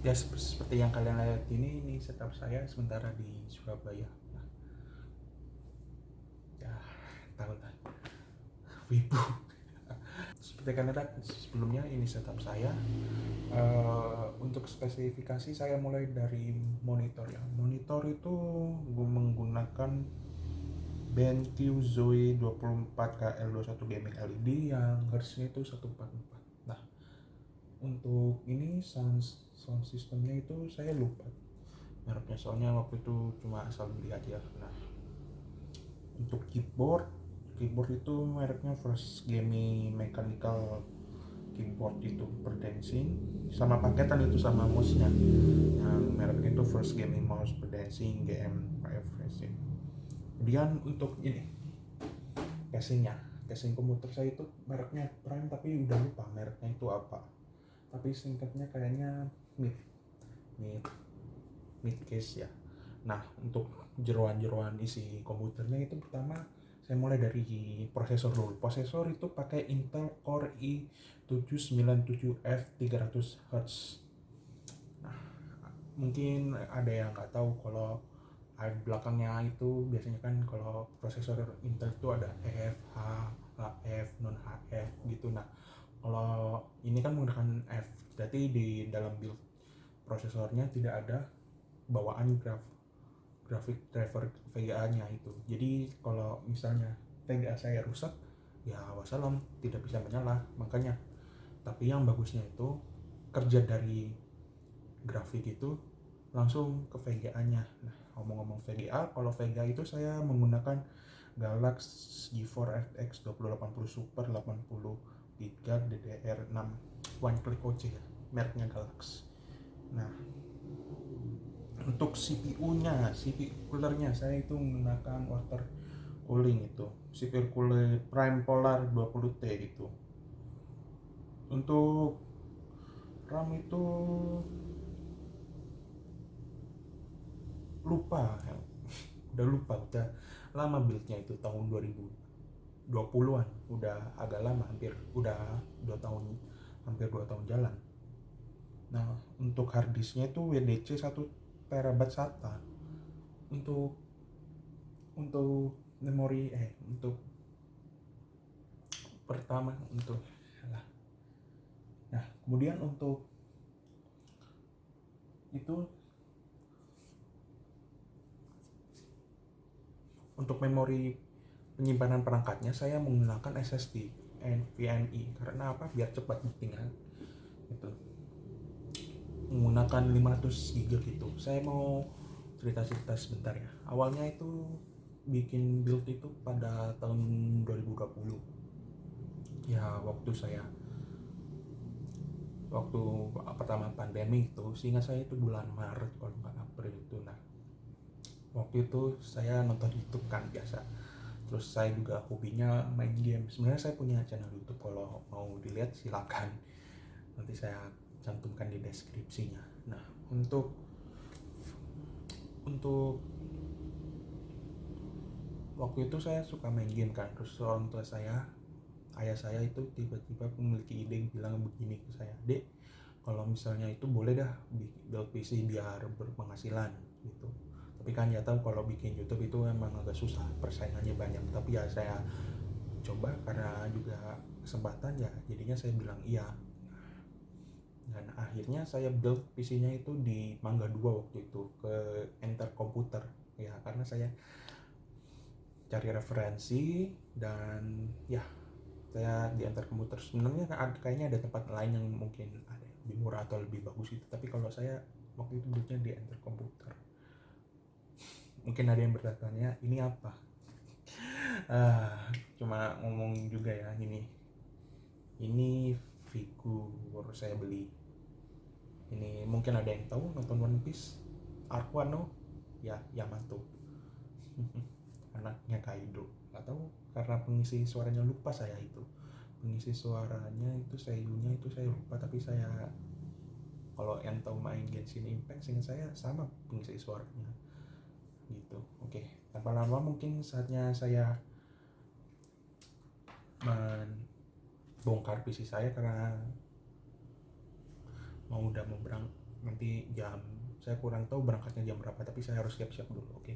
Ya seperti yang kalian lihat ini setup saya sementara di Surabaya. Nah, ya tahu lah, wibu. Seperti kalian lihat sebelumnya ini setup saya. Untuk spesifikasi saya mulai dari monitor ya. Monitor itu gue menggunakan BenQ Zoe 24KL21 Gaming LED yang hertznya itu 144. Nah, untuk ini sound systemnya itu saya lupa mereknya, soalnya waktu itu cuma asal beli aja. Nah, untuk keyboard itu mereknya First Gaming Mechanical Keyboard, itu berdancing sama paketan itu sama mouse-nya yang mereknya itu First Gaming Mouse berdancing GM5 Racing. Kemudian untuk ini casing komputer saya itu mereknya Prime, tapi udah lupa mereknya itu apa, tapi singkatnya kayaknya mid mid mid case ya. Nah, untuk jeroan-jeroan isi komputernya itu pertama saya mulai dari prosesor dulu. Prosesor itu pakai Intel Core i797F 300Hz. Nah, mungkin ada yang nggak tahu kalau belakangnya itu biasanya kan kalau prosesor Intel itu ada EF, H, HF, non HF gitu. Nah, kalau ini kan menggunakan F, jadi di dalam build prosesornya tidak ada bawaan grafik driver VGA-nya itu. Jadi kalau misalnya VGA saya rusak, ya wassalam, tidak bisa menyala. Makanya, tapi yang bagusnya itu kerja dari grafik itu langsung ke VGA-nya. Nah, ngomong-ngomong VGA, kalau VGA itu saya menggunakan Galax GeForce RTX 2080 Super 80 GB DDR6 One Click OC ya, mereknya Galax. Nah, untuk CPU-nya, CPU coolernya saya itu menggunakan water cooling, itu CPU cooler Prime Polar 20T itu. Untuk RAM itu lupa, udah lupa, udah lama buildnya, itu tahun 2020-an, udah agak lama, hampir udah 2 tahun, hampir 2 tahun jalan. Nah, untuk harddisknya itu WDC 1 TB SATA. Untuk memori untuk pertama untuk nah, kemudian itu untuk memori penyimpanan perangkatnya saya menggunakan SSD NVMe. Karena apa? Biar cepat bootingan itu, menggunakan 500 GB gitu. Saya mau cerita-cerita sebentar ya. Awalnya itu bikin build itu pada tahun 2020 ya, waktu pertama pandemi itu, sehingga saya itu bulan Maret kalau nggak April itu. Nah, waktu itu saya nonton YouTube kan biasa, terus saya juga hobinya main game. Sebenarnya saya punya channel YouTube, kalau mau dilihat silakan, nanti saya cantumkan di deskripsinya. Nah, untuk waktu itu saya suka main game kan, terus orang tua saya, ayah saya itu tiba-tiba memiliki ide, bilang begini ke saya, "Dek, kalau misalnya itu boleh dah build PC biar berpenghasilan gitu." Tapi kan ya tahu kalau bikin YouTube itu emang agak susah, persaingannya banyak. Tapi ya saya coba karena juga kesempatan ya, jadinya saya bilang iya. Dan akhirnya saya build PC-nya itu di Mangga 2 waktu itu, ke Enter Komputer ya, karena saya cari referensi. Dan ya, saya di Enter Komputer. Sebenarnya kayaknya ada tempat lain yang mungkin ada lebih murah atau lebih bagus itu, tapi kalau saya waktu itu buildnya di Enter Komputer. Mungkin ada yang bertanya, ini apa? Cuma ngomong juga ya, ini figur saya beli. Ini mungkin ada yang tahu, nonton One Piece, Arc Wano ya, Yamato. Anaknya Kaido. Nggak tahu, karena pengisi suaranya lupa saya itu. Pengisi suaranya itu seiyunya itu saya lupa, tapi saya kalau yang tahu main Genshin Impact, sehingga saya sama pengisi suaranya gitu. Oke, tanpa lama mungkin saatnya saya membongkar PC saya, karena udah mau berang nanti jam. Saya kurang tahu berangkatnya jam berapa, tapi saya harus siap-siap dulu. Oke.